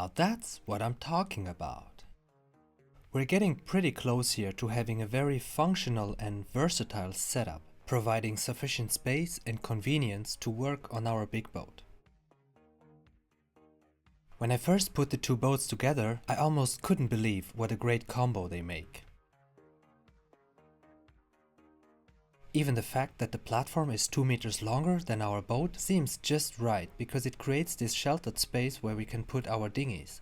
Now that's what I'm talking about. We're getting pretty close here to having a very functional and versatile setup, providing sufficient space and convenience to work on our big boat. When I first put the two boats together, I almost couldn't believe what a great combo they make. Even the fact that the platform is 2 meters longer than our boat seems just right because it creates this sheltered space where we can put our dinghies.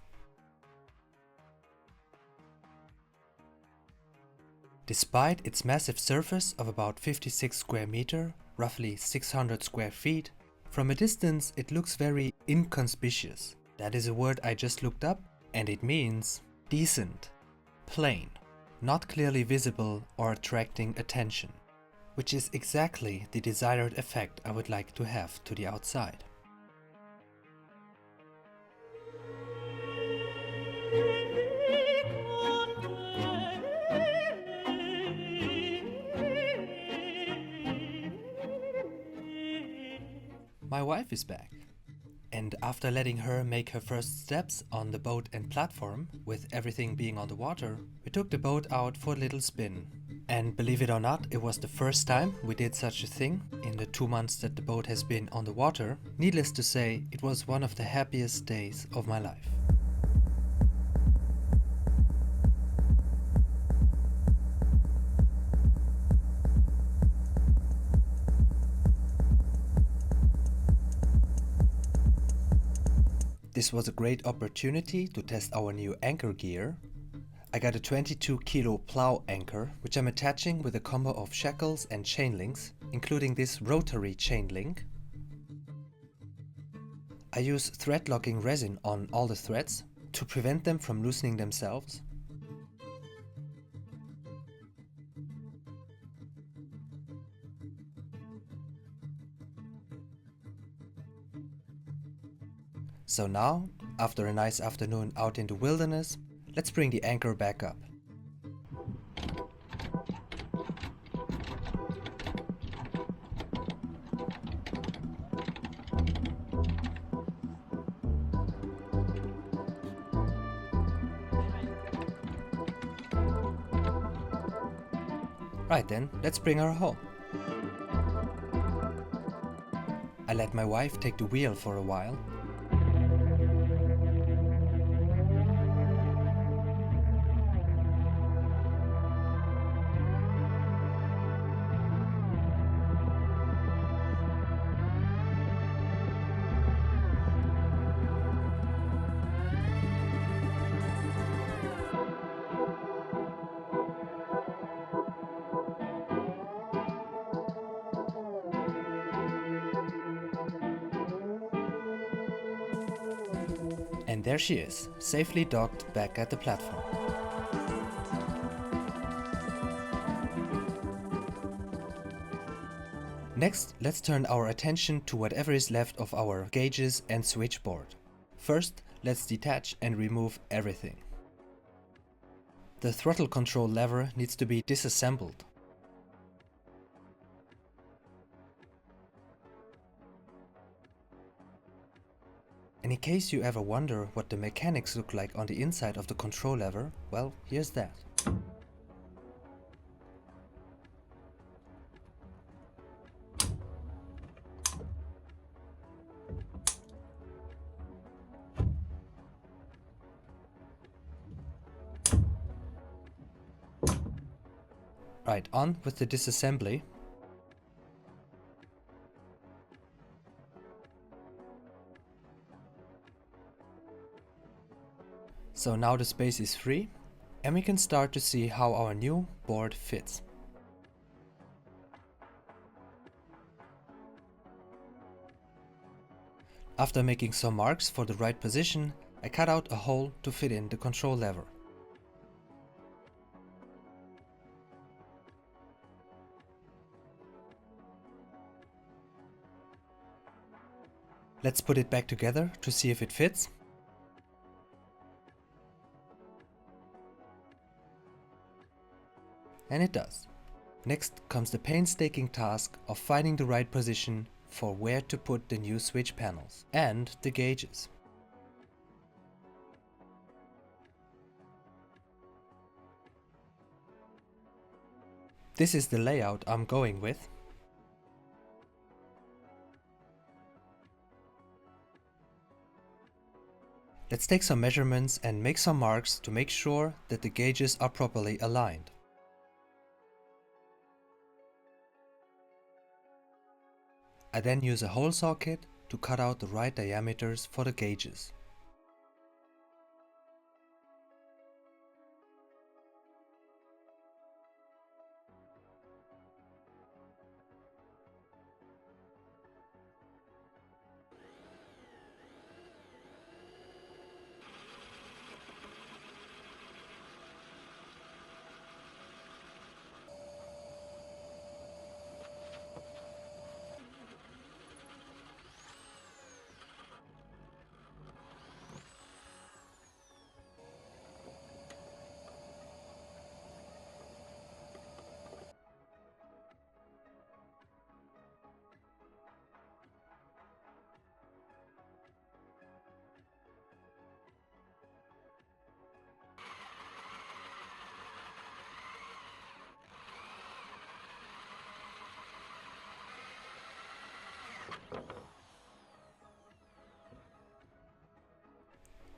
Despite its massive surface of about 56 square meter, roughly 600 square feet, from a distance it looks very inconspicuous. That is a word I just looked up and it means decent, plain, not clearly visible or attracting attention, which is exactly the desired effect I would like to have to the outside. My wife is back. And after letting her make her first steps on the boat and platform, with everything being on the water, we took the boat out for a little spin. And believe it or not, it was the first time we did such a thing in the 2 months that the boat has been on the water. Needless to say, it was one of the happiest days of my life. This was a great opportunity to test our new anchor gear. I got a 22 kilo plow anchor, which I'm attaching with a combo of shackles and chain links, including this rotary chain link. I use thread locking resin on all the threads to prevent them from loosening themselves. So now, after a nice afternoon out in the wilderness, let's bring the anchor back up. Right then, let's bring her home. I let my wife take the wheel for a while. And there she is, safely docked back at the platform. Next, let's turn our attention to whatever is left of our gauges and switchboard. First, let's detach and remove everything. The throttle control lever needs to be disassembled. And in case you ever wonder what the mechanics look like on the inside of the control lever, well, here's that. Right, on with the disassembly. So now the space is free and we can start to see how our new board fits. After making some marks for the right position, I cut out a hole to fit in the control lever. Let's put it back together to see if it fits. And it does. Next comes the painstaking task of finding the right position for where to put the new switch panels and the gauges. This is the layout I'm going with. Let's take some measurements and make some marks to make sure that the gauges are properly aligned. I then use a hole saw kit to cut out the right diameters for the gauges.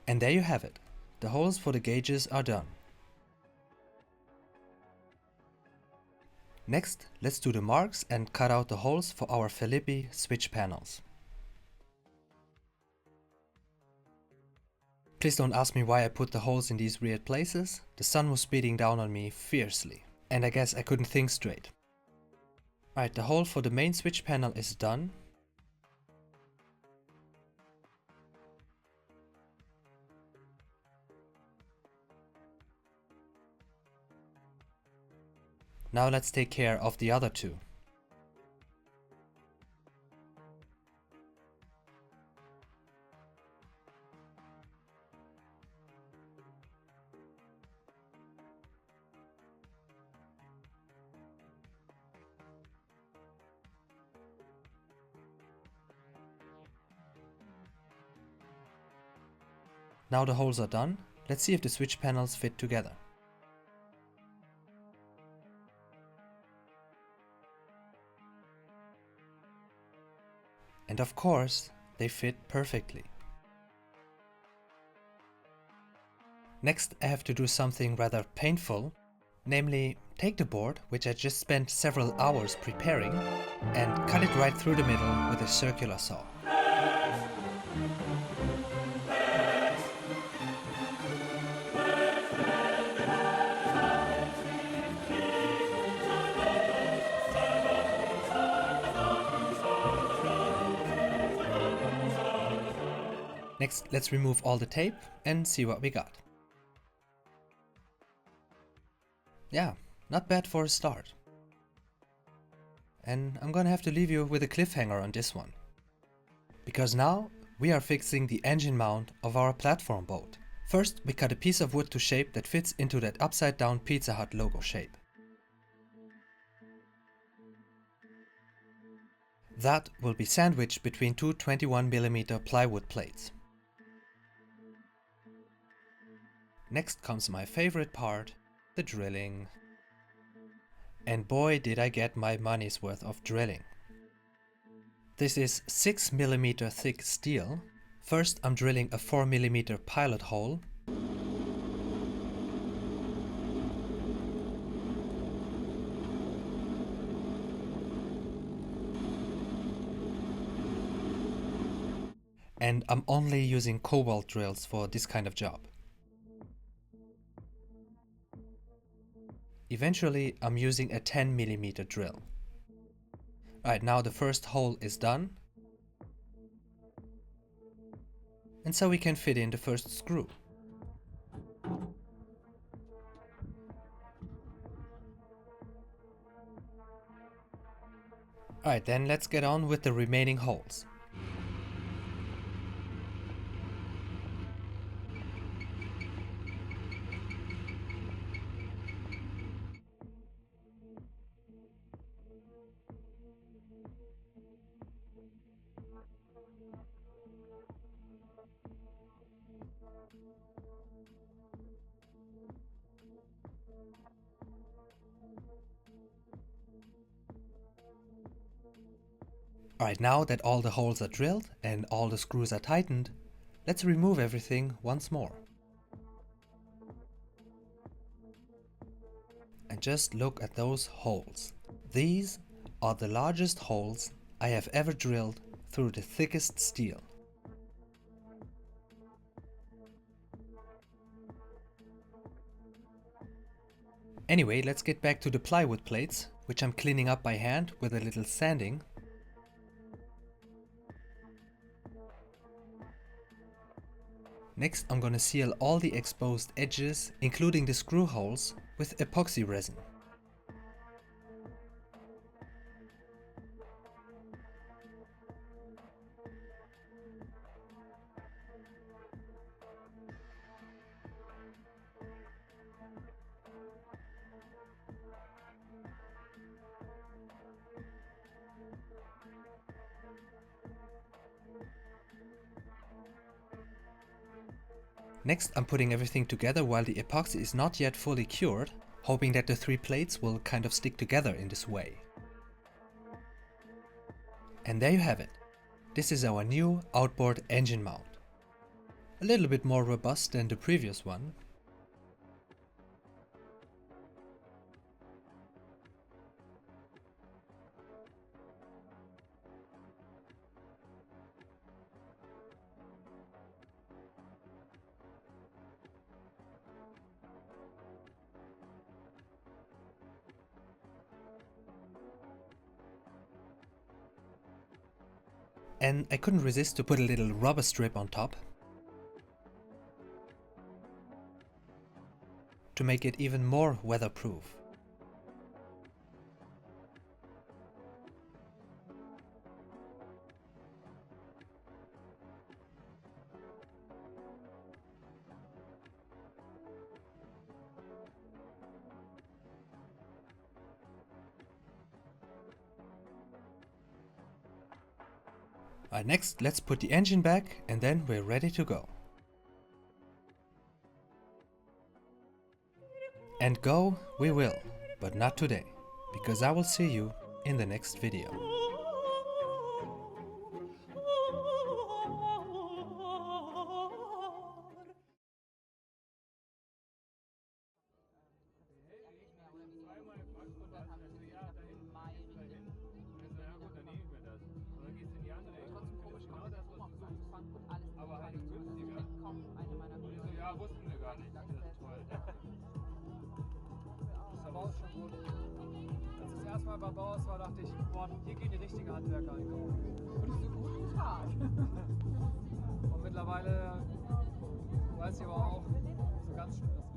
And there you have it. The holes for the gauges are done. Next, let's do the marks and cut out the holes for our Philippi switch panels. Please don't ask me why I put the holes in these weird places. The sun was beating down on me fiercely, and I guess I couldn't think straight. Right, the hole for the main switch panel is done. Now let's take care of the other two. Now the holes are done, let's see if the switch panels fit together. And of course, they fit perfectly. Next, I have to do something rather painful, namely take the board, which I just spent several hours preparing, and cut it right through the middle with a circular saw. Next, let's remove all the tape and see what we got. Yeah, not bad for a start. And I'm gonna have to leave you with a cliffhanger on this one. Because now we are fixing the engine mount of our platform boat. First, we cut a piece of wood to shape that fits into that upside down Pizza Hut logo shape. That will be sandwiched between two 21mm plywood plates. Next comes my favorite part, the drilling. And boy did I get my money's worth of drilling. This is 6mm thick steel. First I'm drilling a 4mm pilot hole. And I'm only using cobalt drills for this kind of job. Eventually I'm using a 10mm drill. Right, now the first hole is done. And so we can fit in the first screw. Alright, then let's get on with the remaining holes. Alright, now that all the holes are drilled and all the screws are tightened, let's remove everything once more. And just look at those holes. These are the largest holes I have ever drilled through the thickest steel. Anyway, let's get back to the plywood plates, which I'm cleaning up by hand with a little sanding. Next, I'm gonna seal all the exposed edges, including the screw holes, with epoxy resin. Next, I'm putting everything together while the epoxy is not yet fully cured, hoping that the three plates will kind of stick together in this way. And there you have it. This is our new outboard engine mount. A little bit more robust than the previous one. And I couldn't resist to put a little rubber strip on top to make it even more weatherproof. Next, let's put the engine back and then we're ready to go. And go we will, but not today, because I will see you in the next video. Ja, wussten wir gar nicht. Das ist toll. Das war auch schon gut. Als ich das erste Mal beim Bauhaus war, dachte ich, boah, hier gehen die richtigen Handwerker einkaufen. Und ich so, guten Tag. Und mittlerweile weiß ich aber auch, so ganz schön das